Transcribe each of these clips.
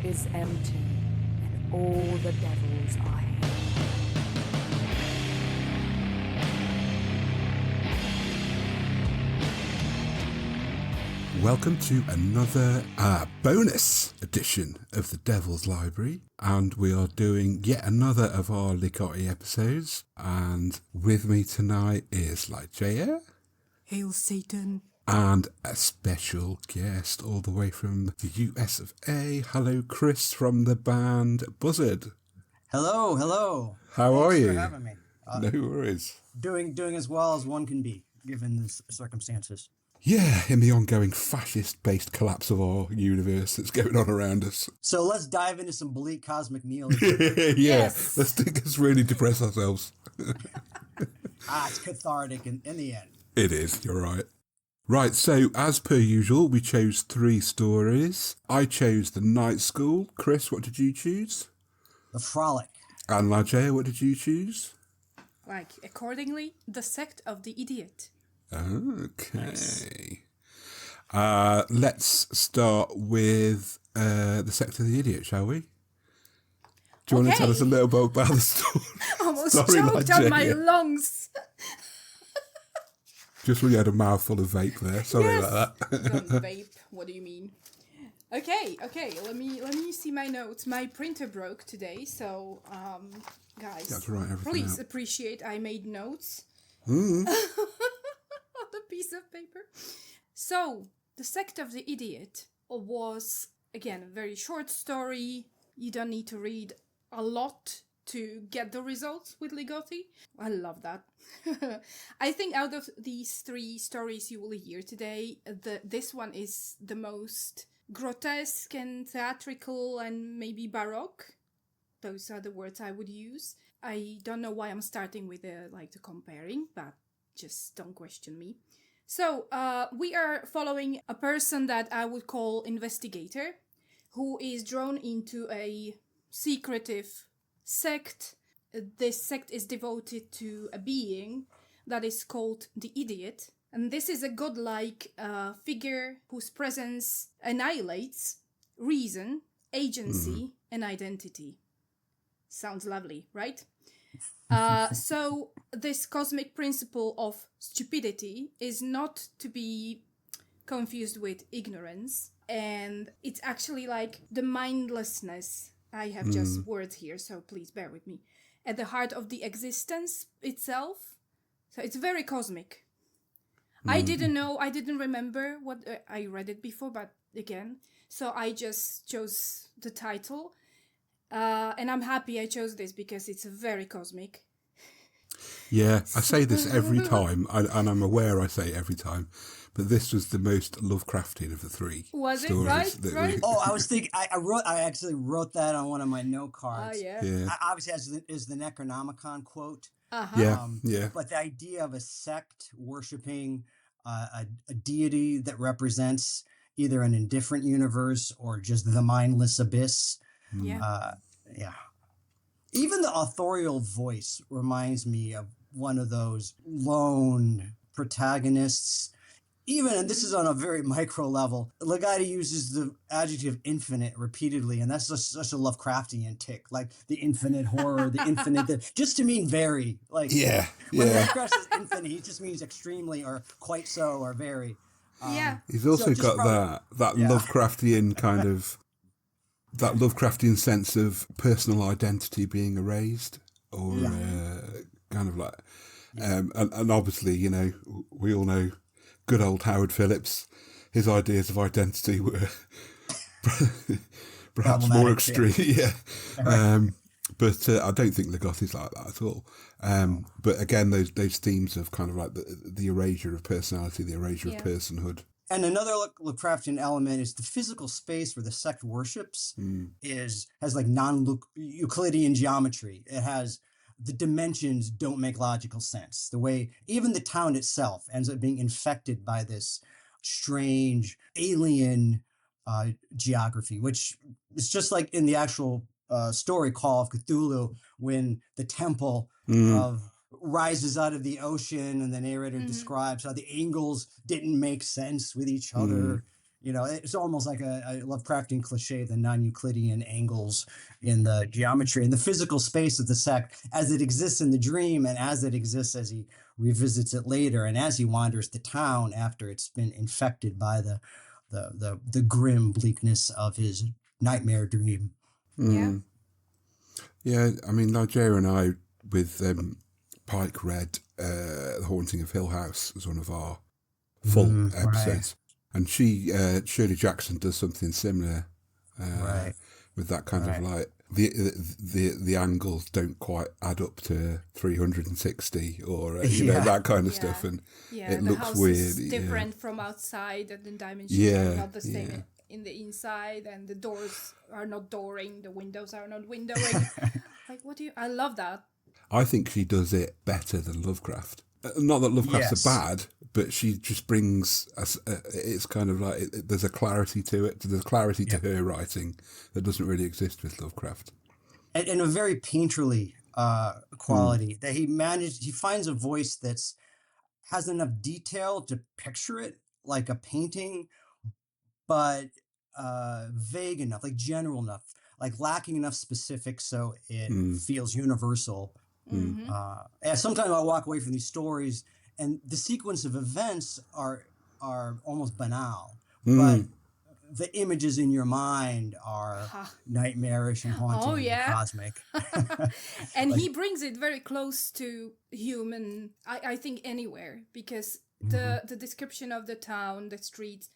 is empty, and all the devils are here. Welcome to another bonus edition of the Devil's Library, and we are doing yet another of our Ligotti episodes, and with me tonight is Ligeia. Hail Satan. And a special guest all the way from the US of A. Hello, Chris from the band Buzzard. Hello. How are you? Thanks for having me. No worries. Doing as well as one can be, given the circumstances. Yeah, in the ongoing fascist-based collapse of our universe that's going on around us. So let's dive into some bleak cosmic news. Yes. Let's really depress ourselves. It's cathartic in the end. It is, you're right. Right, so as per usual, we chose 3 stories. I chose The Night School. Chris, what did you choose? The Frolic. And Ligeia, what did you choose? Like, accordingly, The Sect of the Idiot. Okay. Nice. Let's start with The Sect of the Idiot, shall we? Do you want to tell us a little bit about the story? Almost Sorry, choked on my Ligeia. lungs. Just when you had a mouthful of vape there. Sorry about that. Don't vape. What do you mean? Okay. Let me see my notes. My printer broke today, so guys, You have to write everything please out. appreciate I made notes Mm. on the piece of paper. So, The Sect of the Idiot was, again, a very short story. You don't need to read a lot to get the results with Ligotti. I love that. I think out of these 3 stories you will hear today, this one is the most grotesque and theatrical and maybe baroque. Those are the words I would use. I don't know why I'm starting with the comparing, but just don't question me. So, we are following a person that I would call investigator, who is drawn into a secretive sect. This sect is devoted to a being that is called the Idiot. And this is a godlike figure whose presence annihilates reason, agency, and identity. Sounds lovely, right? So this cosmic principle of stupidity is not to be confused with ignorance. And it's actually like the mindlessness. I have just words here, so please bear with me. At the heart of the existence itself. So it's very cosmic. I didn't remember what I read it before, but again, so I just chose the title. And I'm happy I chose this because it's very cosmic. Yeah, I say this every time, and I'm aware I say it every time, but this was the most Lovecraftian of the 3 Was it? stories. Right? I was thinking. I actually wrote that on one of my note cards. Yeah. Yeah, Obviously, is the Necronomicon quote. yeah. But the idea of a sect worshiping a deity that represents either an indifferent universe or just the mindless abyss. Yeah. Yeah. Even the authorial voice reminds me of one of those lone protagonists. Even, and this is on a very micro level, Ligotti uses the adjective infinite repeatedly, and that's just such a Lovecraftian tick, like the infinite horror, the infinite, just to mean very. Like, when Lovecraft says infinite, he just means extremely or quite so or very. Yeah. He's also got that Lovecraftian kind of, that Lovecraftian sense of personal identity being erased, or kind of like, and obviously, you know, we all know good old Howard Phillips, his ideas of identity were perhaps more extreme. But I don't think Ligotti's like that at all. But again, those themes of kind of like the erasure of personality, the erasure of personhood. And another Lovecraftian element is the physical space where the sect worships has like non-Euclidean geometry. It has the dimensions don't make logical sense. The way even the town itself ends up being infected by this strange alien geography, which is just like in the actual story Call of Cthulhu, when the temple of rises out of the ocean and the narrator describes how the angles didn't make sense with each other. it's almost like a Lovecraftian cliche, the non-Euclidean angles in the geometry and the physical space of the sect as it exists in the dream and as it exists as he revisits it later and as he wanders the town after it's been infected by the grim bleakness of his nightmare dream. Yeah. Yeah, I mean, Ligeia and I, with Pike, read The Haunting of Hill House as one of our full episodes. And Shirley Jackson does something similar with that kind of like the angles don't quite add up to 360 or that kind of stuff, and it the looks house weird. is different from outside, and the dimensions are not the same in the inside, and the doors are not dooring, the windows are not windowing. Like, I love that. I think she does it better than Lovecraft. Not that Lovecraft's are bad, but she just brings it's kind of like there's a clarity to it. There's clarity to her writing that doesn't really exist with Lovecraft. And a very painterly quality that he finds a voice that's has enough detail to picture it like a painting, but vague enough, like general enough, like lacking enough specifics so it feels universal. And sometimes I'll walk away from these stories and the sequence of events are almost banal, but the images in your mind are nightmarish and haunting and cosmic. And he brings it very close to human, I think, anywhere, because the description of the town, the streets,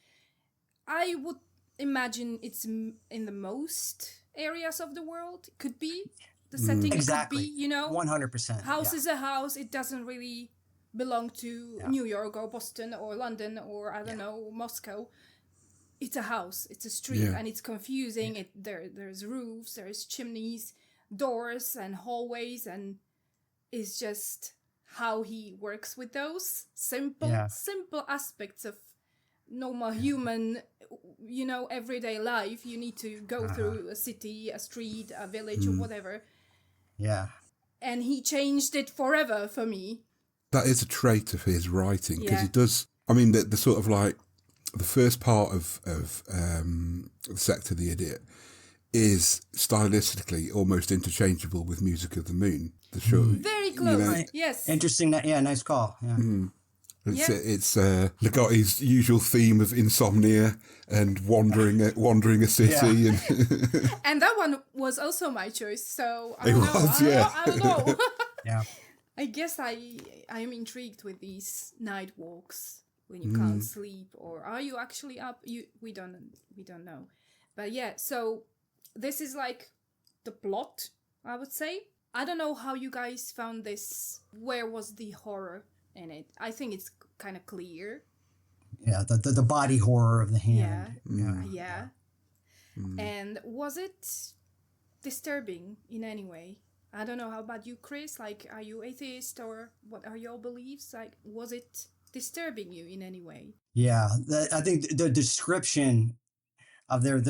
I would imagine it's in the most areas of the world. Could be. The setting exactly. could be, 100%. House is a house. It doesn't really belong to New York or Boston or London or, I don't know, Moscow. It's a house. It's a street, and it's confusing. There's roofs, there's chimneys, doors and hallways, and it's just how he works with those simple aspects of normal human, everyday life. You need to go through a city, a street, a village, or whatever. Yeah. And he changed it forever for me. That is a trait of his writing, because he does. I mean, the sort of like the first part of the Sect of the Idiot is stylistically almost interchangeable with Music of the Moon. The short, very close. Yes. Interesting. Nice call. Yeah. It's Ligotti's usual theme of insomnia and wandering a city, and that one was also my choice. So I don't know. Yeah. I guess I am intrigued with these night walks when you can't sleep, or are you actually up? We don't know, but yeah. So this is like the plot, I would say. I don't know how you guys found this. Where was the horror in it? I think it's kind of clear. Yeah, the body horror of the hand. Yeah. And was it disturbing in any way? I don't know. How about you, Chris? Like, are you atheist, or what are your beliefs? Like, was it disturbing you in any way? Yeah, I think the description of their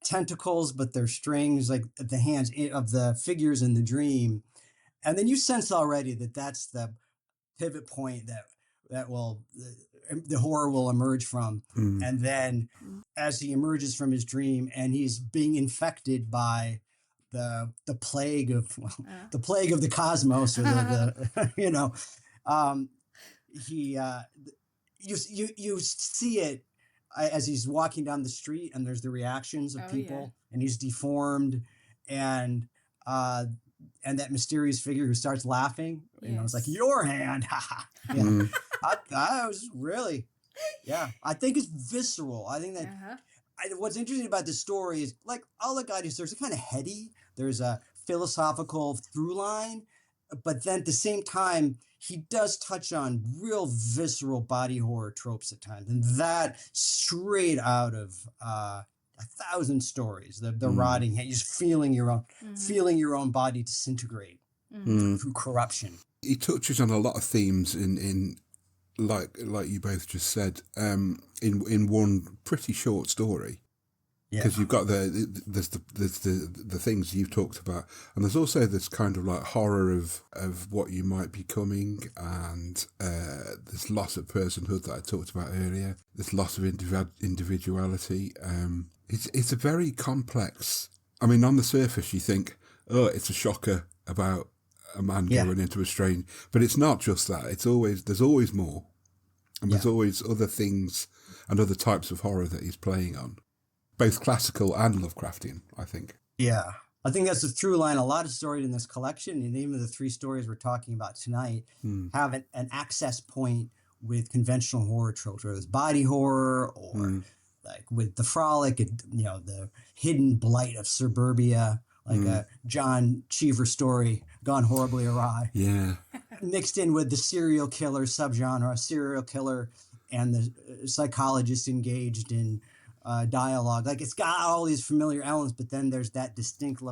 tentacles, but they're strings, like the hands of the figures in the dream, and then you sense already that that's the pivot point that will the horror will emerge from. And then as he emerges from his dream and he's being infected by the plague of the cosmos, or you see it as he's walking down the street, and there's the reactions of people, and he's deformed, and that mysterious figure who starts laughing, it's like, your hand. I was really, I think it's visceral. I think that what's interesting about this story is, like all the guys, there's a kind of heady, there's a philosophical through line, but then at the same time, he does touch on real visceral body horror tropes at times, and that straight out of 1,000 stories. The rotting hand, just feeling your own body disintegrate through corruption. He touches on a lot of themes in like you both just said, in one pretty short story. Yeah. Because you've got there's the things you've talked about, and there's also this kind of like horror of what you might be becoming, and this loss of personhood that I talked about earlier, this loss of individuality. It's a very complex. I mean, on the surface, you think, oh, it's a shocker about a man going into a strange, but it's not just that. There's always more, and there's always other things and other types of horror that he's playing on. Both classical and Lovecraftian, I think. Yeah. I think that's the through line. A lot of stories in this collection, and even the 3 stories we're talking about tonight, have an access point with conventional horror tropes, whether it's body horror or like with the frolic, the hidden blight of suburbia, like a John Cheever story gone horribly awry. Yeah. Mixed in with the serial killer subgenre, serial killer and the psychologist engaged in dialogue. Like it's got all these familiar elements, but then there's that distinct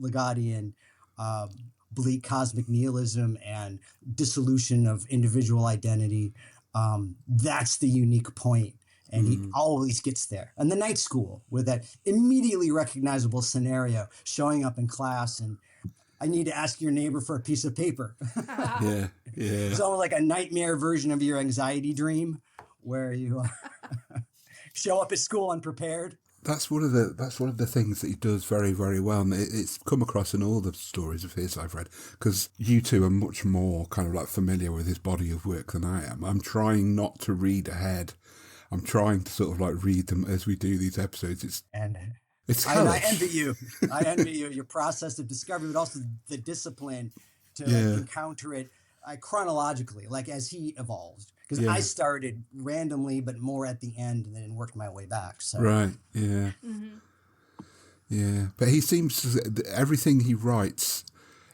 Ligottian bleak cosmic nihilism and dissolution of individual identity. That's the unique point, and he always gets there. And the night school with that immediately recognizable scenario showing up in class, and I need to ask your neighbor for a piece of paper. Yeah. It's almost like a nightmare version of your anxiety dream where you show up at school unprepared. That's one of the things that he does very, very well, and it's come across in all the stories of his I've read, because you two are much more kind of like familiar with his body of work than I am. I'm trying not to read ahead. I'm trying to sort of like read them as we do these episodes. It's I envy you. I envy you, your process of discovery, but also the discipline to encounter it chronologically, like as he evolved. Because I started randomly, but more at the end, and then worked my way back. So. Right, yeah. Yeah, but he seems to, everything he writes,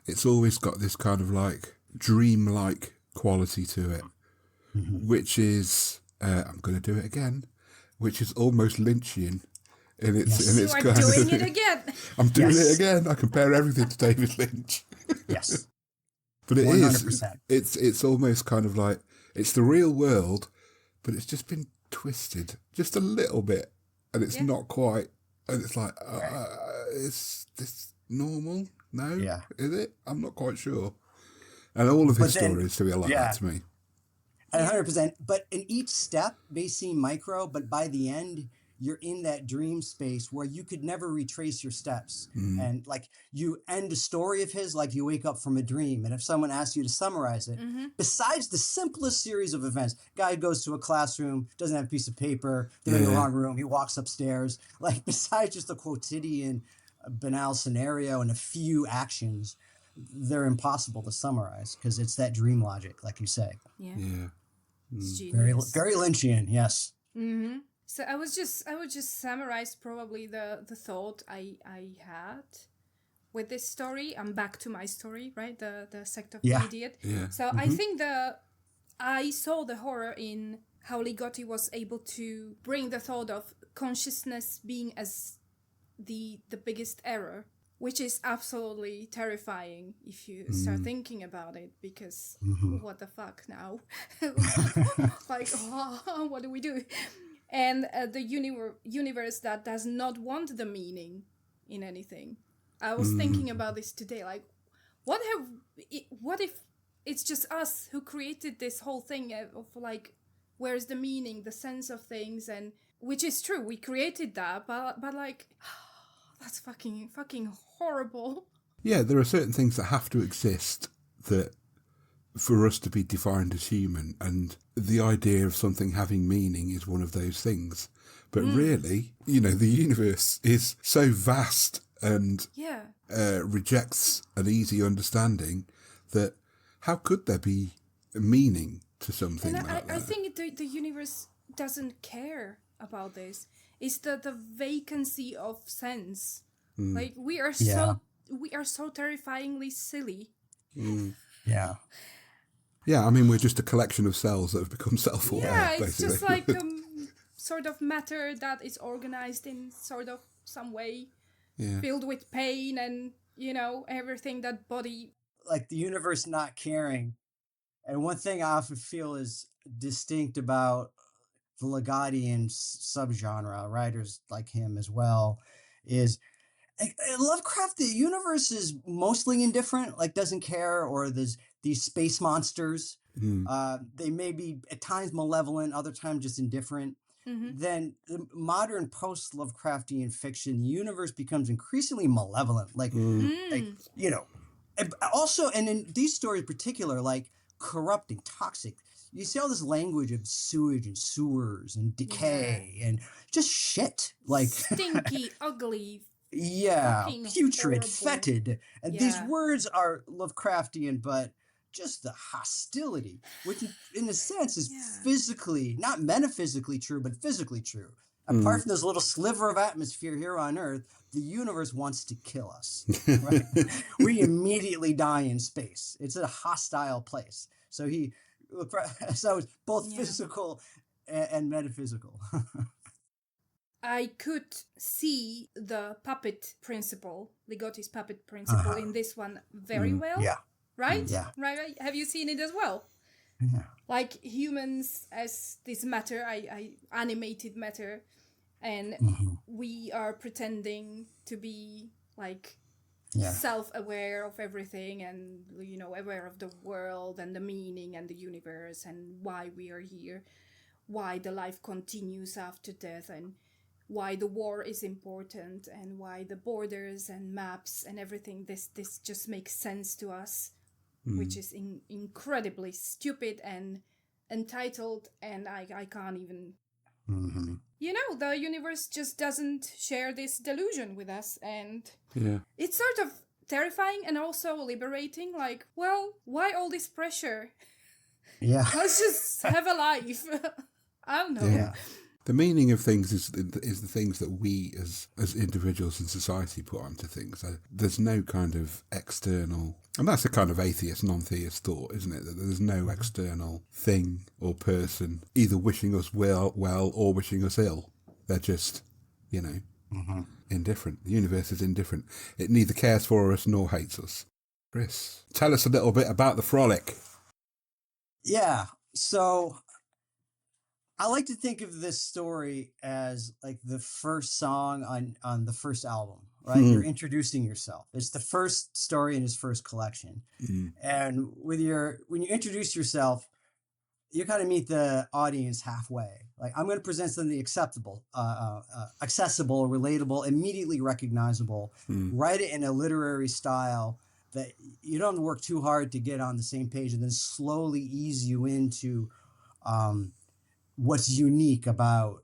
it's always got this kind of like dreamlike quality to it, which is, I'm going to do it again, which is almost Lynchian. And it's you are doing it again. I'm doing it again. I compare everything to David Lynch. Yes. But it 100%. is. It's almost kind of like, it's the real world, but it's just been twisted just a little bit, and it's not quite. And it's like, is this normal? No, is it? I'm not quite sure. And all of his stories feel like that to me. 100%. But in each step, they seem micro, but by the end, you're in that dream space where you could never retrace your steps. And like you end a story of his, like you wake up from a dream. And if someone asks you to summarize it, besides the simplest series of events, guy goes to a classroom, doesn't have a piece of paper, they're in the wrong room, he walks upstairs. Like besides just a quotidian, banal scenario and a few actions, they're impossible to summarize because it's that dream logic, like you say. Yeah. Very, very Lynchian, yes. So I would just summarize probably the thought I had with this story. I'm back to my story, right? The sect of the idiot. Yeah. So I think I saw the horror in how Ligotti was able to bring the thought of consciousness being as the biggest error, which is absolutely terrifying if you start thinking about it, because what the fuck now? Like, what do we do? And the universe that does not want the meaning in anything. I was thinking about this today. Like, what if it's just us who created this whole thing of like, where's the meaning, the sense of things, and which is true, we created that, but like, that's fucking horrible. Yeah, there are certain things that have to exist that for us to be defined as human, and the idea of something having meaning is one of those things. But really, the universe is so vast and rejects an easy understanding that how could there be meaning to something and like that? I think the universe doesn't care about this. It's the vacancy of sense. Like we are so terrifyingly silly. Yeah. Yeah, I mean, we're just a collection of cells that have become self-aware, Yeah, it's basically. just like sort of matter that is organized in sort of some way, filled with pain and, everything that body... Like the universe not caring. And one thing I often feel is distinct about the Ligottian subgenre, writers like him as well, is Lovecraft, the universe is mostly indifferent, like doesn't care, or there's these space monsters. They may be at times malevolent, other times just indifferent. Then the modern post-Lovecraftian fiction, the universe becomes increasingly malevolent, like you know, also, and in these stories in particular, like corrupting, toxic. You see all this language of sewage and sewers and decay and just shit, like stinky, ugly, yeah, fucking putrid, horrible. fetid. And these words are Lovecraftian, but just the hostility, which in a sense is physically, not metaphysically true, but physically true. Apart from this little sliver of atmosphere here on Earth, the universe wants to kill us. Right? We immediately die in space. It's a hostile place. So it's both physical and metaphysical. I could see the puppet principle, Ligotti's puppet principle, in this one very well. Yeah. Right? Yeah. Right? Have you seen it as well? Yeah. Like humans as this matter, I animated matter, and we are pretending to be like self-aware of everything, and aware of the world and the meaning and the universe and why we are here, why the life continues after death, and why the war is important, and why the borders and maps and everything, this just makes sense to us, which is incredibly stupid and entitled, and I can't even... the universe just doesn't share this delusion with us, and it's sort of terrifying and also liberating, like, well, why all this pressure? Yeah. Let's just have a life. I don't know. Yeah. The meaning of things is the things that we as individuals in society put onto things. There's no kind of external, and that's a kind of atheist, non-theist thought, isn't it? That there's no external thing or person either wishing us well or wishing us ill. They're just, indifferent. The universe is indifferent. It neither cares for us nor hates us. Chris, tell us a little bit about the frolic. Yeah. So I like to think of this story as like the first song on the first album, right? You're introducing yourself. It's the first story in his first collection. And when you introduce yourself, you kind of meet the audience halfway. Like, I'm going to present something acceptable, accessible, relatable, immediately recognizable, write it in a literary style that you don't have to work too hard to get on the same page, and then slowly ease you into what's unique about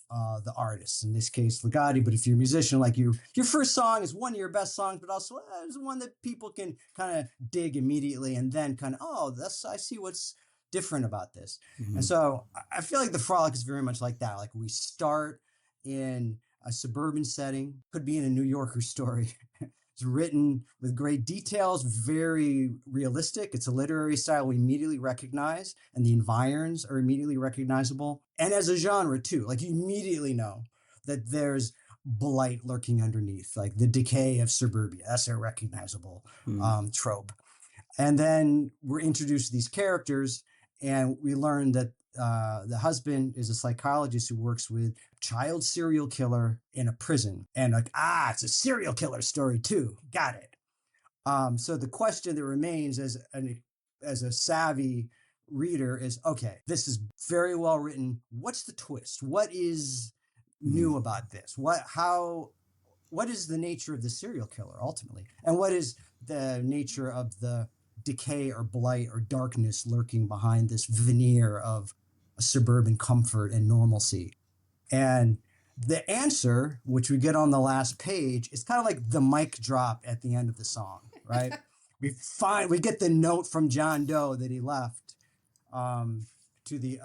the artist, in this case Ligotti. But if you're a musician, like your first song is one of your best songs, but also is one that people can kind of dig immediately, and then kind of, I see what's different about this. And so I feel like the frolic is very much like that. Like, we start in a suburban setting, could be in a New Yorker story. It's written with great details, very realistic. It's a literary style we immediately recognize, and the environs are immediately recognizable. And as a genre too, like, you immediately know that there's blight lurking underneath, like the decay of suburbia. That's a recognizable trope. And then we're introduced to these characters, and we learn that the husband is a psychologist who works with child serial killer in a prison. And like, it's a serial killer story too. Got it. So the question that remains as a savvy reader is, okay, this is very well written. What's the twist? What is new about this? What is the nature of the serial killer ultimately? And what is the nature of the decay or blight or darkness lurking behind this veneer of suburban comfort and normalcy? And the answer, which we get on the last page, is kind of like the mic drop at the end of the song, right? we get the note from John Doe that he left to the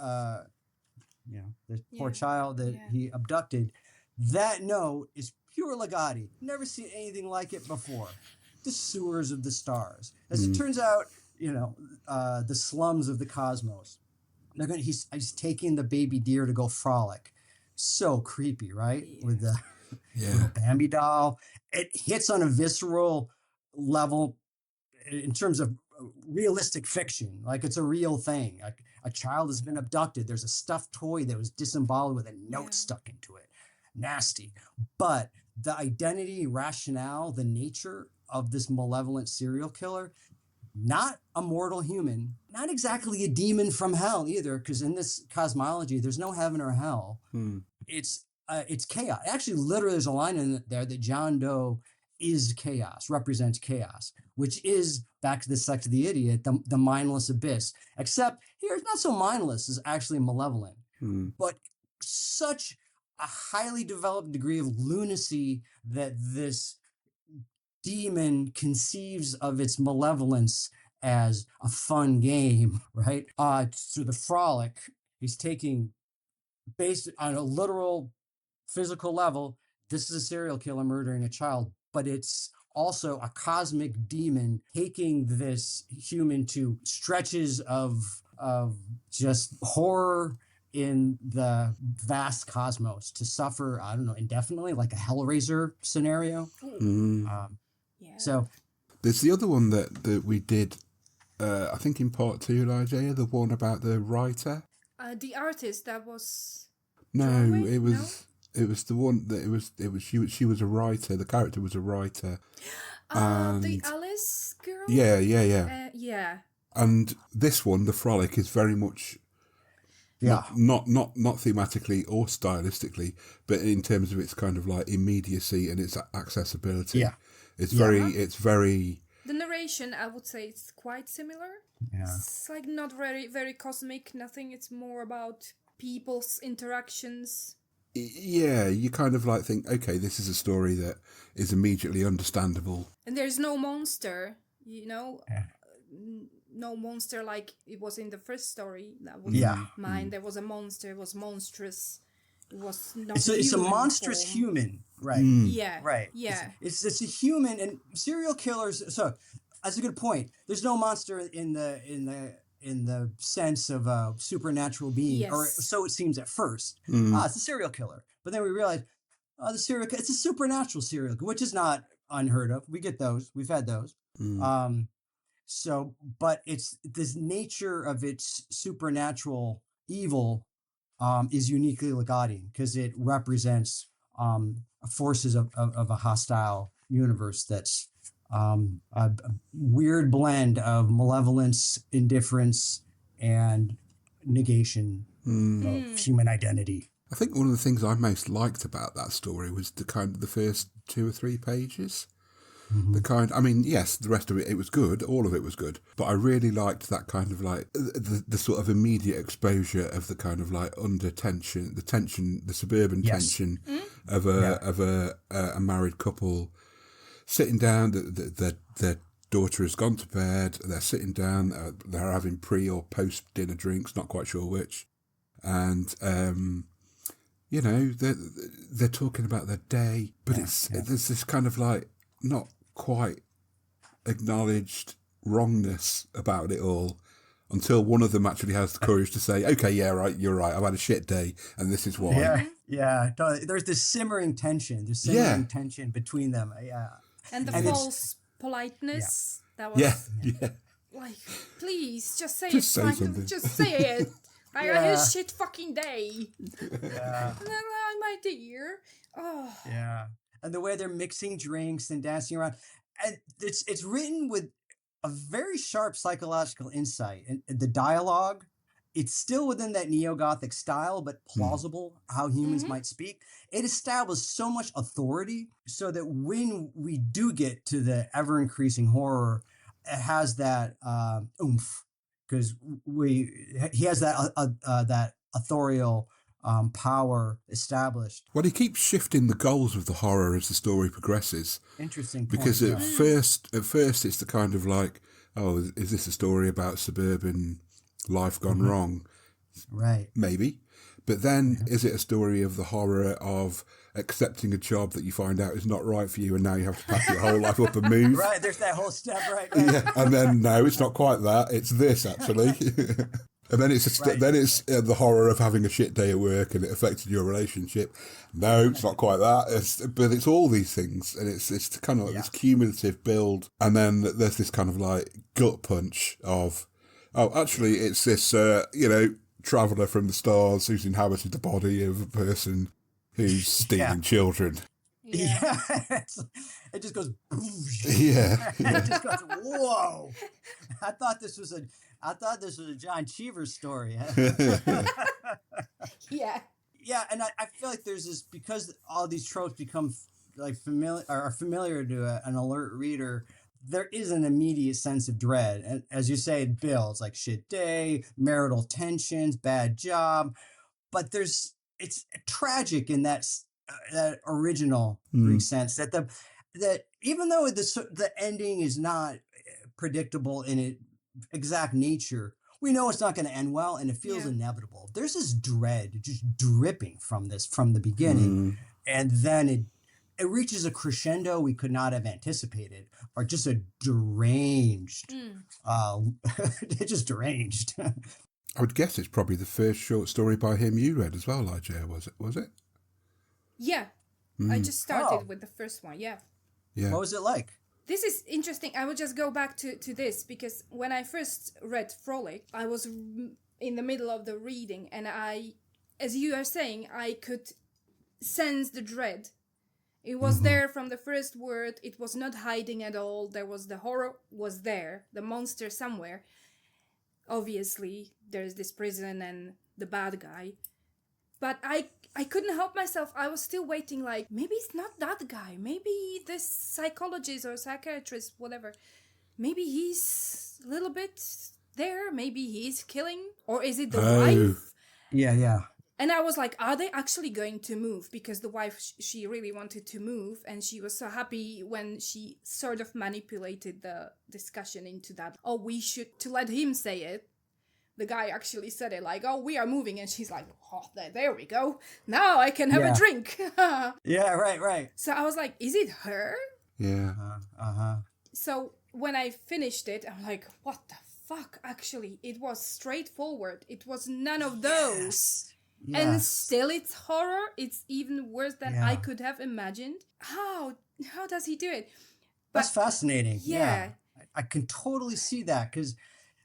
poor child that he abducted. That note is pure Ligotti. Never seen anything like it before. The sewers of the stars. As it turns out, the slums of the cosmos. He's taking the baby deer to go frolic. So creepy, right? Yeah. With the little Bambi doll. It hits on a visceral level in terms of realistic fiction. Like, it's a real thing. a child has been abducted. There's a stuffed toy that was disemboweled with a note Yeah. stuck into it. Nasty. But the identity, rationale, the nature of this malevolent serial killer, not a mortal human, not exactly a demon from hell either, because in this cosmology, there's no heaven or hell. It's chaos. Actually, literally, there's a line in there that John Doe is chaos, represents chaos, which is, back to the sect of the idiot, the mindless abyss. Except here, it's not so mindless, it's actually malevolent. But such a highly developed degree of lunacy that this demon conceives of its malevolence as a fun game, right? Through the frolic, he's taking, based on a literal physical level, this is a serial killer murdering a child, but it's also a cosmic demon taking this human to stretches of just horror in the vast cosmos to suffer, I don't know, indefinitely, like a Hellraiser scenario. Yeah. So there's the other one that we did, I think in part 2, Ligeia, the one about the writer. The artist that was. No, Drawing? it was the one that she was a writer. The character was a writer. The Alice girl. Yeah. Yeah. And this one, the frolic, is very much not thematically or stylistically, but in terms of its kind of like immediacy and its accessibility. Yeah. It's very. The narration, I would say, it's quite similar. Yeah. It's like not very, very cosmic. Nothing. It's more about people's interactions. Yeah, you kind of like think, okay, this is a story that is immediately understandable. And there's no monster, you know. No monster like it was in the first story. That was mine. There was a monster. It was monstrous. It was not. It's a monstrous form. human, right? Yeah. Right. Yeah. It's a human, and serial killers. So that's a good point. There's no monster in the sense of a supernatural being, or so it seems at first. It's a serial killer, but then we realize, it's a supernatural serial killer, which is not unheard of. We get those. We've had those. But it's this nature of its supernatural evil is uniquely Ligottian because it represents forces of a hostile universe that's a weird blend of malevolence, indifference, and negation of human identity. I think one of the things I most liked about that story was the first 2 or 3 pages. Yes, the rest of it was good. All of it was good. But I really liked that kind of like the sort of immediate exposure of the kind of like under tension, the suburban tension of a married couple sitting down. Their daughter has gone to bed. They're sitting down. They're having pre or post dinner drinks. Not quite sure which. And they're talking about their day, but there's this kind of like not quite acknowledged wrongness about it all until one of them actually has the courage to say, okay, yeah, right, you're right, I've had a shit day and this is why. Yeah. There's this simmering tension. Tension between them. Yeah. And the false politeness. That was like, please, just say it. Say something. Just say it. I had a shit fucking day. Yeah. And then, my dear. Oh. Yeah. And the way they're mixing drinks and dancing around. And it's written with a very sharp psychological insight. And the dialogue, it's still within that neo-Gothic style, but plausible how humans might speak. It established so much authority so that when we do get to the ever-increasing horror, it has that oomph. Because he has that authorial power established. Well, he keeps shifting the goals of the horror as the story progresses. Interesting point, because at first it's the kind of like, oh, is this a story about suburban life gone wrong? Right. Maybe. But then is it a story of the horror of accepting a job that you find out is not right for you and now you have to pack your whole life up and move? Right, there's that whole step, right. Yeah, and then no, it's not quite that. It's this, actually. And then it's the horror of having a shit day at work and it affected your relationship. No, it's not quite that. But it's all these things, and it's kind of like this cumulative build. And then there's this kind of like gut punch of Oh, actually, it's this, traveller from the stars who's inhabited the body of a person who's stealing children. Yeah. It just goes. Yeah. It just goes. Whoa! I thought this was a John Cheever story. Yeah. Yeah, and I feel like there's this, because all these tropes become like familiar to an alert reader. There is an immediate sense of dread, and as you say, it builds like shit day, marital tensions, bad job. But it's tragic in that original Greek sense that even though the ending is not predictable in its exact nature, we know it's not going to end well, and it feels inevitable. There's this dread just dripping from the beginning, and then it reaches a crescendo we could not have anticipated, or just a deranged, it's just deranged. I would guess it's probably the first short story by him you read as well, Ligeia, was it? Yeah. I just started with the first one, yeah. What was it like? This is interesting. I will just go back to this, because when I first read Frolic, I was in the middle of the reading, and as you are saying, I could sense the dread. It was there from the first word. It was not hiding at all. The horror was there, the monster somewhere. Obviously, there's this prison and the bad guy. But I couldn't help myself. I was still waiting, like, maybe it's not that guy. Maybe this psychologist or psychiatrist, whatever. Maybe he's a little bit there. Maybe he's killing. Or is it the wife? Yeah. And I was like, are they actually going to move? Because the wife, she really wanted to move. And she was so happy when she sort of manipulated the discussion into that. Oh, we should, to let him say it. The guy actually said it like, oh, we are moving. And she's like, oh, there we go. Now I can have a drink. Yeah, right. So I was like, is it her? Yeah. So when I finished it, I'm like, what the fuck? Actually, it was straightforward. It was none of those. And still it's horror. It's even worse than I could have imagined. How does he do it? That's fascinating. Yeah. I can totally see that, because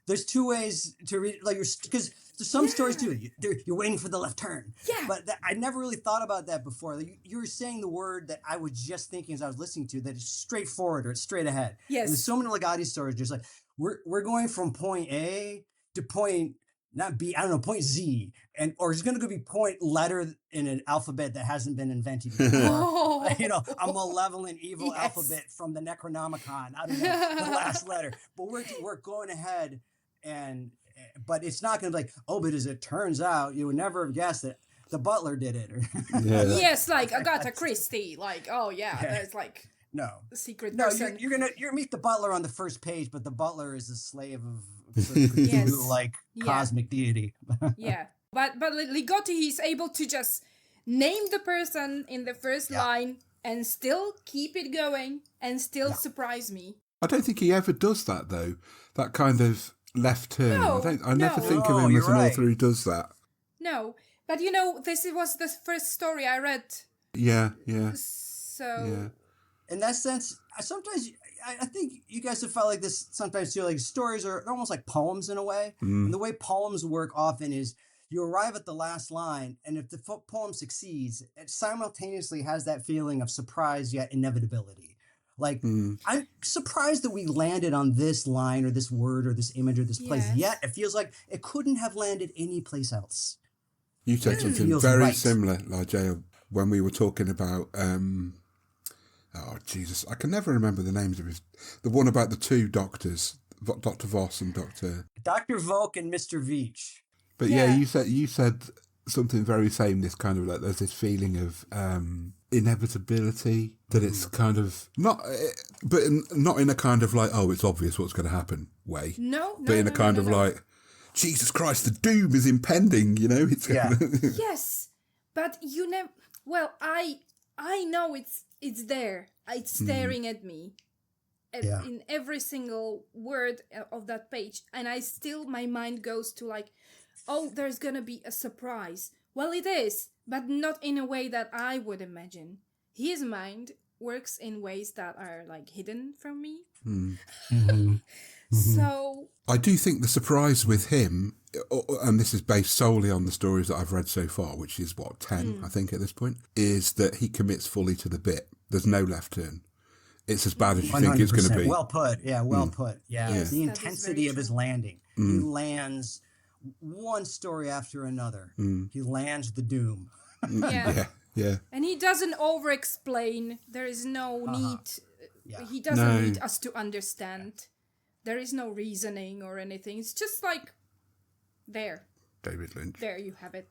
there's two ways to read, like, because there's some stories too. You're waiting for the left turn. Yeah. But I never really thought about that before. Like, you were saying the word that I was just thinking as I was listening to, that it's straightforward, or it's straight ahead. Yes. And there's so many Ligotti stories just like, we're going from point A to point, not B, I don't know, point Z, or it's going to be point letter in an alphabet that hasn't been invented before. A malevolent evil alphabet from the Necronomicon. I don't know, the last letter. But we're going ahead, but it's not going to be like, oh, but as it turns out, you would never have guessed that the butler did it. Yes, like Agatha Christie. Like, oh yeah, there's like no a secret person. No, you're gonna meet the butler on the first page, but the butler is a slave of cosmic deity. Yeah, but Ligotti, he's able to just name the person in the first line and still keep it going and still surprise me. I don't think he ever does that, though. That kind of left turn. No, I never think of him as an author who does that. No, but this was the first story I read. Yeah. So in that sense, sometimes I think you guys have felt like this sometimes too. Like, stories they're almost like poems in a way. And the way poems work often is you arrive at the last line, and if the poem succeeds, it simultaneously has that feeling of surprise yet inevitability. Like, I'm surprised that we landed on this line or this word or this image or this place. Yet it feels like it couldn't have landed any place else. You said something very similar, Ligeia, when we were talking about, oh, Jesus, I can never remember the names of the one about the two doctors, Dr. Voss and Dr. Volk and Mr. Veach. But you said something very same, this kind of like, there's this feeling of inevitability, that it's kind of not in a kind of like, oh, it's obvious what's going to happen way. But in a kind of like, Jesus Christ, the doom is impending, it's Yes, but you never, well, I know it's there. It's staring at me in every single word of that page, and my mind goes to like, oh, there's gonna be a surprise. Well, it is, but not in a way that I would imagine. His mind works in ways that are like hidden from me. So I do think the surprise with him, and this is based solely on the stories that I've read so far, which is, 10, I think, at this point, is that he commits fully to the bit. There's no left turn. It's as bad as you think it's going to be. Well put. Yeah, well put. Yeah. Yes, The that is intensity very of his true. landing. He lands one story after another. He lands the doom. yeah. Yeah. And he doesn't over-explain. There is no need. Yeah. He doesn't No. need us to understand. There is no reasoning or anything. It's just like, there David Lynch. you have it.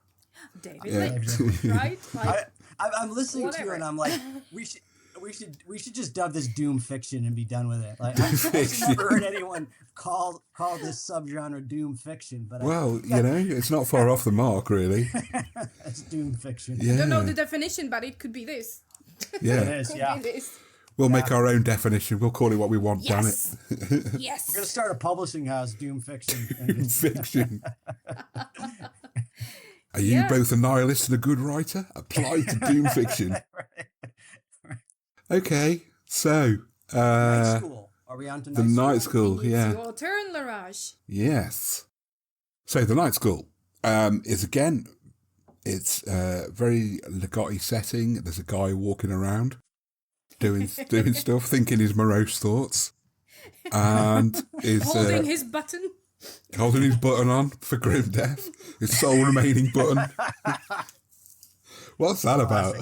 David Yeah. Lynch, right? Like, I'm listening to Whatever. you, and I'm like, we should just dub this doom fiction and be done with it. Like, I've never heard anyone call this subgenre doom fiction, but Well, it's not far off the mark, really. it's doom fiction. Yeah. I don't know the definition, but it could be this. It Yeah. is. Could Yeah. be this. We'll make our own definition. We'll call it what we want, Yes. damn Yes. We're gonna start a publishing house, doom fiction. it. Fiction. Are you Yeah. both a nihilist and a good writer? Apply to doom fiction. Okay, so Night school. Are we on to the night night school? school, It's yeah. your turn, Leraje. Yes. So the night school is again, it's a very Ligotti setting. There's a guy walking around doing stuff, thinking his morose thoughts, and is Holding his button. holding his button on for grim death. His sole remaining button. What's that about?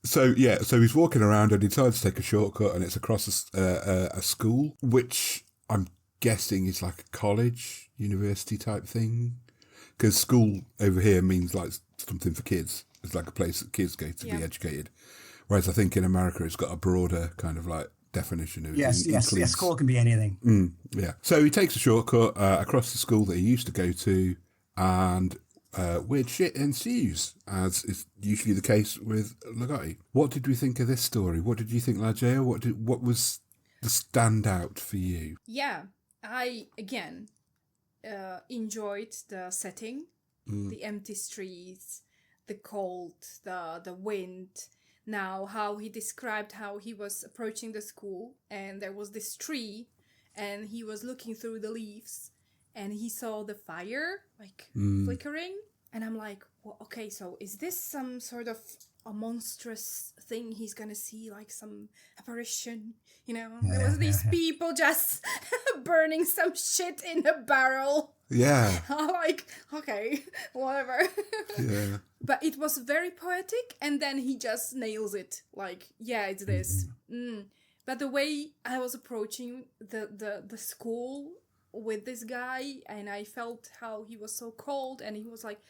So he's walking around and he decides to take a shortcut, and it's across a school, which I'm guessing is like a college, university type thing. Because school over here means like something for kids. It's like a place that kids go to be educated. Whereas I think in America it's got a broader kind of like definition of Yes. includes- School can be anything. Yeah. So he takes a shortcut across the school that he used to go to, and weird shit ensues, as is usually the case with Ligotti. What did we think of this story? What did you think, Ligeia? What was the standout for you? Yeah, I again enjoyed the setting, the empty streets, the cold, the wind. Now, how he described how he was approaching the school, and there was this tree, and he was looking through the leaves, and he saw the fire like flickering, and I'm like, well, okay, so is this some sort of a monstrous thing he's gonna see, like some apparition? There was these people just burning some shit in a barrel. Yeah. I'm like, okay, whatever. Yeah. But it was very poetic, and then he just nails it. Like, yeah, it's this. But the way I was approaching the school with this guy, and I felt how he was so cold, and he was like,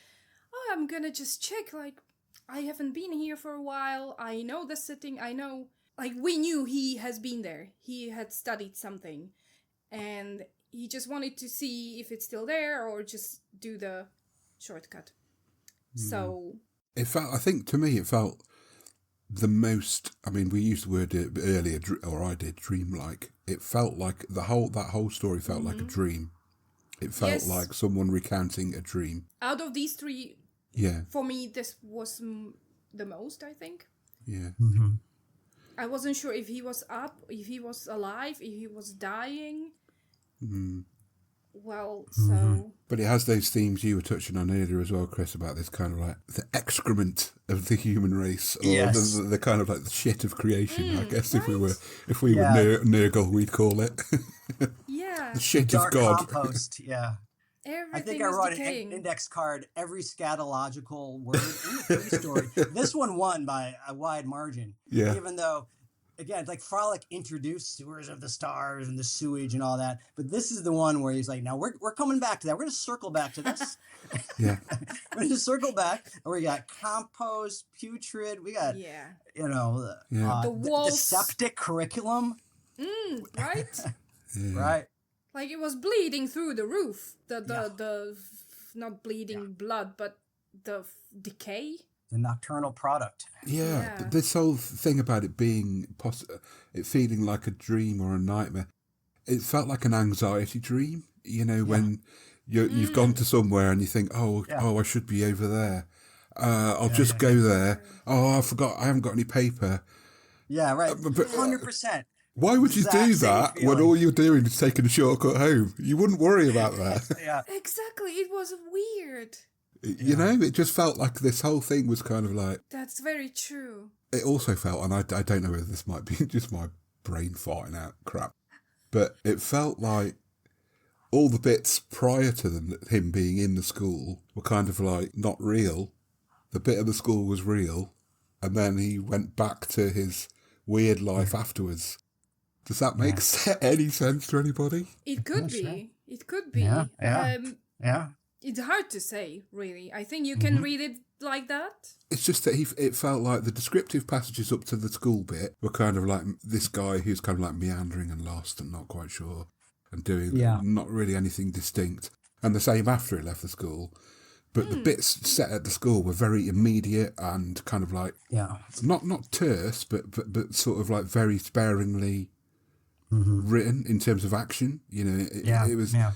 oh, I'm gonna just check, like, I haven't been here for a while, I know the setting, I know, like, we knew he has been there, he had studied something, and he just wanted to see if it's still there, or just do the shortcut. So It felt, I think to me, it felt the most, I mean, we used the word earlier, or I did, dreamlike. It felt like that whole story felt like a dream. It felt Yes. like someone recounting a dream. out of these three, Yeah. for me, this was the most, I think. Yeah. I wasn't sure if he was up, if he was alive, if he was dying. Well, so... But it has those themes you were touching on earlier as well, Chris, about this kind of like the excrement of the human race, or Yes. the kind of like the shit of creation. I guess if we were Yeah. Nurgle, we'd call it Yeah, the shit Dark of God. compost. Yeah. everything I think I was wrote an decaying. index card, every scatological word in the free story. This one won by a wide margin. Yeah. Even though, again, like Frolic introduced sewers of the stars and the sewage and all that. But this is the one where he's like, now we're coming back to that. We're going to circle back to this. Yeah. We're going to circle back. And we got compost, putrid. We got, Yeah, Yeah. The the walls. septic curriculum. right? Right. Like it was bleeding through the roof. The not bleeding blood, but the decay. The nocturnal product. Yeah, Yeah. this whole thing about it being it feeling like a dream or a nightmare. It felt like an anxiety dream. When you've gone to somewhere and you think, oh, I should be over there. I'll just go there. Oh, I forgot. I haven't got any paper. Yeah, right. but- 100%. Why would you exact do same that when feeling. all you're doing is taking a shortcut home? You wouldn't worry about that. Yeah. Exactly. It was weird. You know, it just felt like this whole thing was kind of like... That's very true. It also felt, and I don't know whether this might be just my brain farting out crap, but it felt like all the bits prior to him being in the school were kind of like not real. The bit of the school was real, and then he went back to his weird life afterwards. Does that make any sense to anybody? It could be. Sure. It could be. Yeah. Yeah. It's hard to say, really. I think you can read it like that. It's just that it felt like the descriptive passages up to the school bit were kind of like this guy who's kind of like meandering and lost and not quite sure and doing not really anything distinct. And the same after he left the school. But the bits set at the school were very immediate and kind of like not terse, but sort of like very sparingly written in terms of action. You know, it was. Yeah.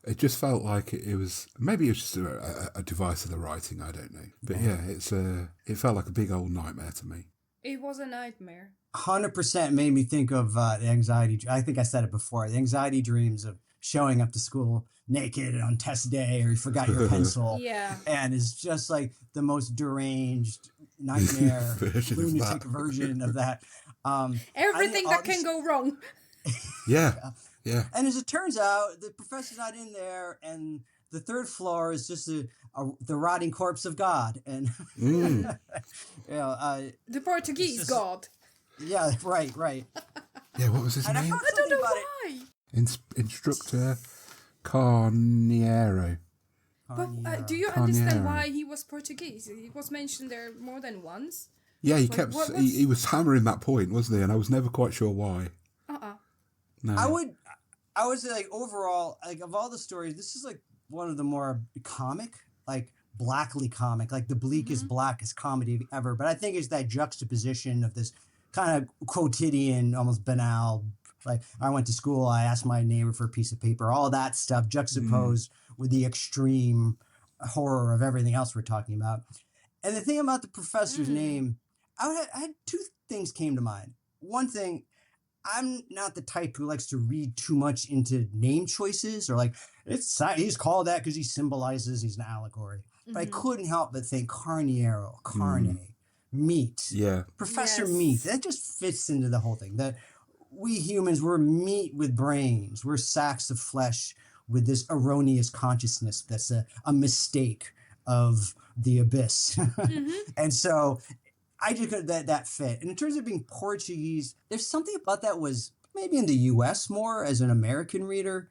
It just felt like it was, maybe it was just a device of the writing, I don't know. But it felt like a big old nightmare to me. It was a nightmare. 100% made me think of the anxiety. I think I said it before. The anxiety dreams of showing up to school naked on test day, or you forgot your pencil. And it's just like the most deranged nightmare, lunatic version of that. Everything that can go wrong. Yeah. And as it turns out, the professor's not in there, and the third floor is just the rotting corpse of God. And the Portuguese God. Yeah, right. Yeah, what was his name? I don't know why. Instructor Carneiro. But do you understand why he was Portuguese? It was mentioned there more than once. Yeah, he kept. He was hammering that point, wasn't he? And I was never quite sure why. No. I would say, like, overall, like, of all the stories, this is like one of the more comic, like blackly comic, like the bleakest, blackest comedy ever. But I think it's that juxtaposition of this kind of quotidian, almost banal, like, I went to school, I asked my neighbor for a piece of paper, all that stuff juxtaposed with the extreme horror of everything else we're talking about. And the thing about the professor's name, I had two things came to mind. One thing, I'm not the type who likes to read too much into name choices, or like, he's called that because he symbolizes, he's an allegory. But I couldn't help but think Carniero, carne, meat. Yeah. Professor Meat. That just fits into the whole thing. That we humans, we're meat with brains. We're sacks of flesh with this erroneous consciousness that's a mistake of the abyss. And so I just could that fit. And in terms of being Portuguese, there's something about that was maybe in the US more as an American reader.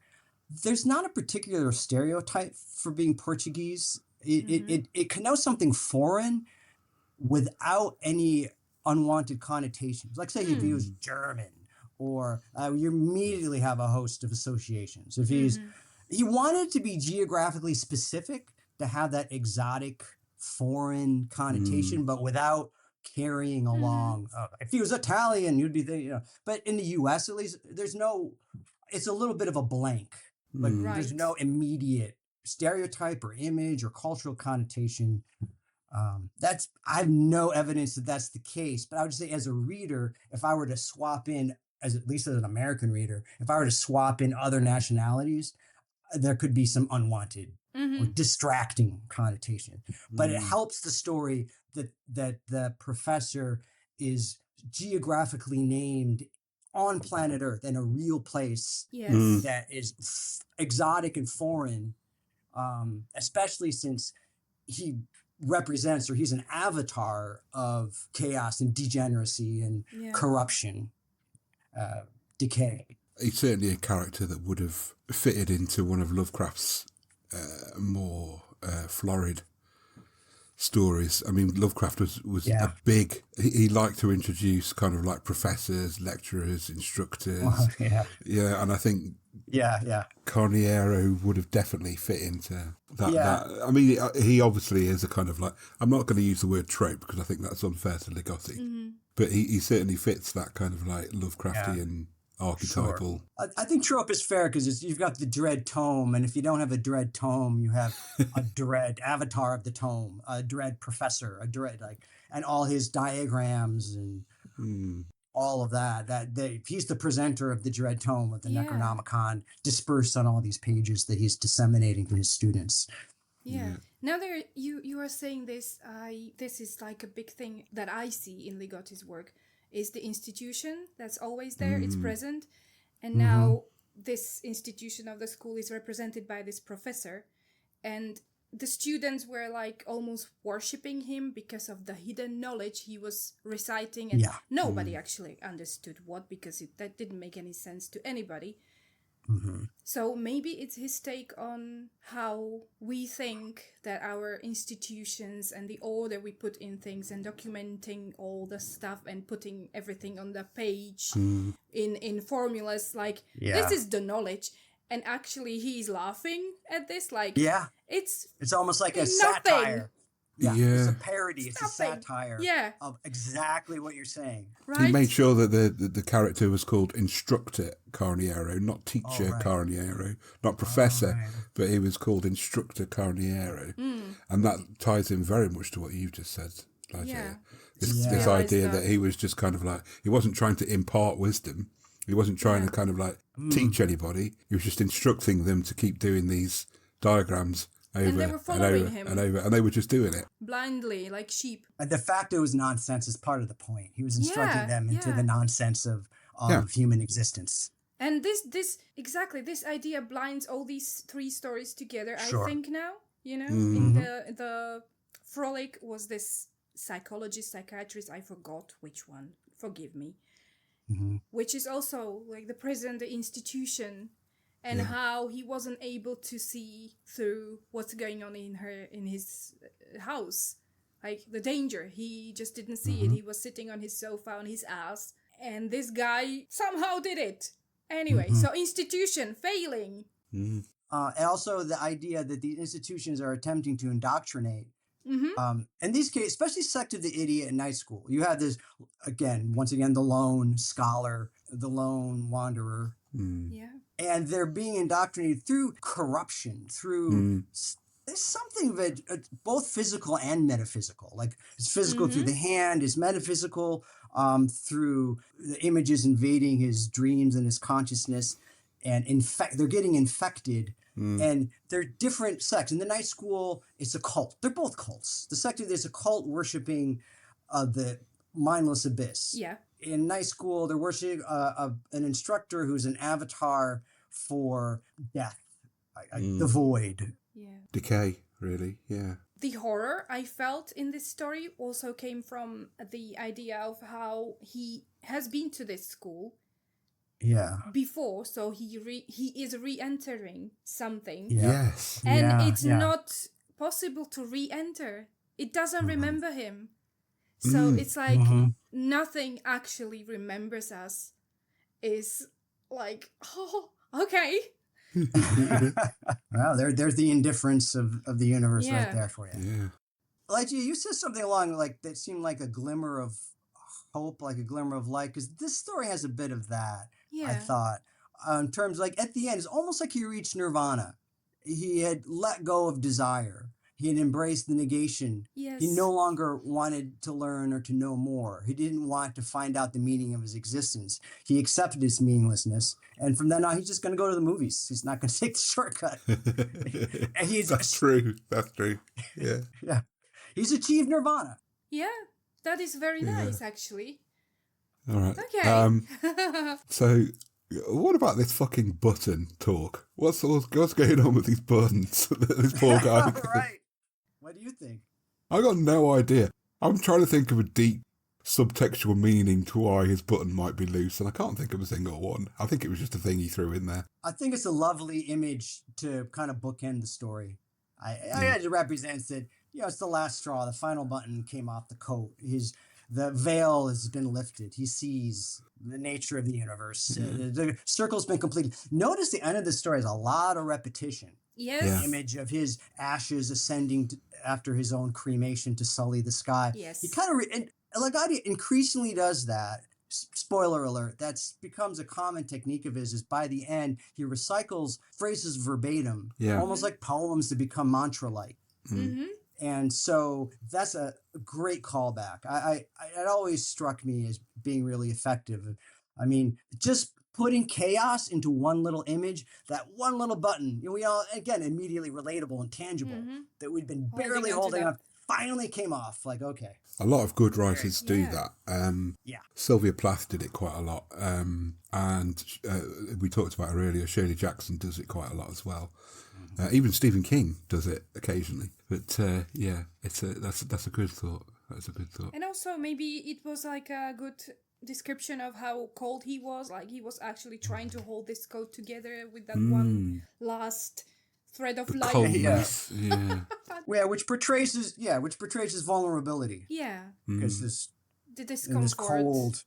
There's not a particular stereotype for being Portuguese. It connotes something foreign without any unwanted connotations. Like, say if he was German, or you immediately have a host of associations. If he wanted to be geographically specific, to have that exotic foreign connotation, but without carrying along. If he was Italian, you'd be But in the U.S., at least, it's a little bit of a blank. Like, there's no immediate stereotype or image or cultural connotation. I have no evidence that that's the case, but I would say, as a reader, if I were to swap in, at least as an American reader, if I were to swap in other nationalities, there could be some unwanted or distracting connotation. But it helps the story that the professor is geographically named on planet Earth in a real place that is exotic and foreign, especially since he represents, or he's an avatar of chaos and degeneracy and corruption, decay. He's certainly a character that would have fitted into one of Lovecraft's more florid stories. I mean, Lovecraft was a big... He liked to introduce kind of like professors, lecturers, instructors. Yeah, and I think Carniero would have definitely fit into that. I mean, he obviously is a kind of like... I'm not going to use the word trope because I think that's unfair to Ligotti. But he certainly fits that kind of like Lovecraftian... archetypal. Sure. I think trope is fair because you've got the dread tome, and if you don't have a dread tome, you have a dread avatar of the tome, a dread professor, a dread and all his diagrams and all of that he's the presenter of the Dread Tome of the Yeah. Necronomicon, dispersed on all these pages that he's disseminating to his students. Yeah. Now there you are saying this, this is like a big thing that I see in Ligotti's work, is the institution that's always there, it's present. And now this institution of the school is represented by this professor, and the students were like almost worshipping him because of the hidden knowledge he was reciting, and nobody actually understood what, because that didn't make any sense to anybody. So maybe it's his take on how we think that our institutions and the order we put in things and documenting all the stuff and putting everything on the page in formulas like this is the knowledge, and actually he's laughing at this like it's almost like a nothing. satire. Yeah, it's a Yeah. parody. It's a Nothing. satire of exactly what you're saying. right. He made sure that the character was called Instructor Carniero, not Teacher right. Carniero, not Professor, right. but he was called Instructor Carniero. And that ties in very much to what you just said, Ligeia. Yeah. This Realised idea that. that he was just kind of like, he wasn't trying to impart wisdom. He wasn't trying to kind of like teach anybody. He was just instructing them to keep doing these diagrams over And they were following over him. and over, and they were just doing it. blindly like sheep. The fact it was nonsense is part of the point. He was instructing Yeah, them into yeah. the nonsense of human existence. And this exactly, this idea blinds all these three stories together. Sure. I think now, in the Frolic was this psychologist, psychiatrist, I forgot which one, forgive me, which is also like the prison, the institution, and how he wasn't able to see through what's going on in his house, like the danger. He just didn't see it. He was sitting on his sofa on his ass, and this guy somehow did it. Anyway, so institution failing. And also the idea that the institutions are attempting to indoctrinate. In these cases, especially Sect of the Idiot and Night School, you have this, once again, the lone scholar, the lone wanderer. Yeah. And they're being indoctrinated through corruption, through there's something of it, both physical and metaphysical. Like it's physical through the hand, it's metaphysical through the images invading his dreams and his consciousness, and they're getting infected. And they're different sects. In the Night School, it's a cult. They're both cults. The sect there's a cult worshiping the mindless abyss. Yeah. In Night School, they're worshiping an instructor who's an avatar for death, the void. Yeah. Decay, really, yeah. The horror I felt in this story also came from the idea of how he has been to this school before, so he is re-entering something. Yes. And it's not possible to re-enter. It doesn't remember him. So it's like nothing actually remembers us. Is like, oh, okay. Well, there's the indifference of the universe right Yeah. there for you. Yeah. Ligeia, you said something along like that seemed like a glimmer of hope, like a glimmer of light, because this story has a bit of that. Yeah. I thought, in terms like at the end, it's almost like he reached nirvana. He had let go of desire. He had embraced the negation. Yes. He no longer wanted to learn or to know more. He didn't want to find out the meaning of his existence. He accepted its meaninglessness. And from then on, he's just going to go to the movies. He's not going to take the shortcut. And That's true. That's true. Yeah. Yeah. He's achieved nirvana. Yeah. That is very nice, actually. All right. Okay. So, what about this fucking button talk? What's going on with these buttons? This poor guy. Right. What do you think? I got no idea. I'm trying to think of a deep subtextual meaning to why his button might be loose, and I can't think of a single one. I think it was just a thing he threw in there. I think it's a lovely image to kind of bookend the story. It represents that, it's the last straw. The final button came off the coat. The veil has been lifted. He sees the nature of the universe. The circle's been completed. Notice the end of the story has a lot of repetition. Yes. Yeah. The image of his ashes ascending after his own cremation to sully the sky. Yes. He kind of, and Ligottit increasingly does that. Spoiler alert, that's becomes a common technique of his, is by the end, he recycles phrases verbatim, Yeah. almost like poems to become mantra-like. Mm-hmm. And so that's a great callback. It always struck me as being really effective. I mean, just putting chaos into one little image, that one little button, we all, again, immediately relatable and tangible, that we'd been barely holding up, finally came off. Like, okay. A lot of good writers do Yeah. that. Yeah. Sylvia Plath did it quite a lot. And we talked about her earlier. Shirley Jackson does it quite a lot as well. Even Stephen King does it occasionally. But yeah, that's a good thought. That's a good thought. And also, maybe it was like a good description of how cold he was. Like, he was actually trying to hold this coat together with that one last thread of light. Coldness, yeah. Yeah, which portrays his vulnerability. Yeah. Because The in this discomfort. cold,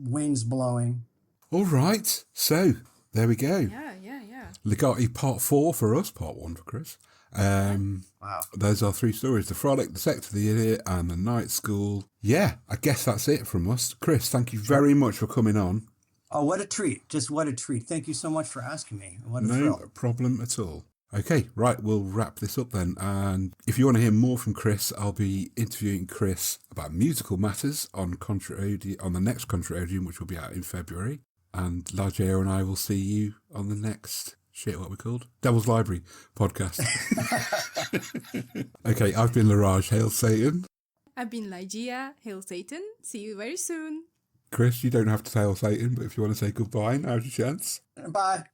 winds blowing. All right. So, there we go. Yeah. Ligotti part 4 for us, part 1 for Chris. Wow. Those are 3 stories: The Frolic, The Sect of the Idiot, and The Night School. Yeah, I guess that's it from us. Chris, thank you very much for coming on. Oh, what a treat. Just what a treat. Thank you so much for asking me. What a No thrill. problem at all. Okay, right, we'll wrap this up then. And if you want to hear more from Chris, I'll be interviewing Chris about musical matters on the next Contra Odium, which will be out in February. And Ligeia and I will see you on the next, what are we called? Devil's Library podcast. Okay, I've been Leraje. Hail Satan. I've been Ligeia. Hail Satan. See you very soon. Chris, you don't have to hail Satan, but if you want to say goodbye, now's your chance. Bye.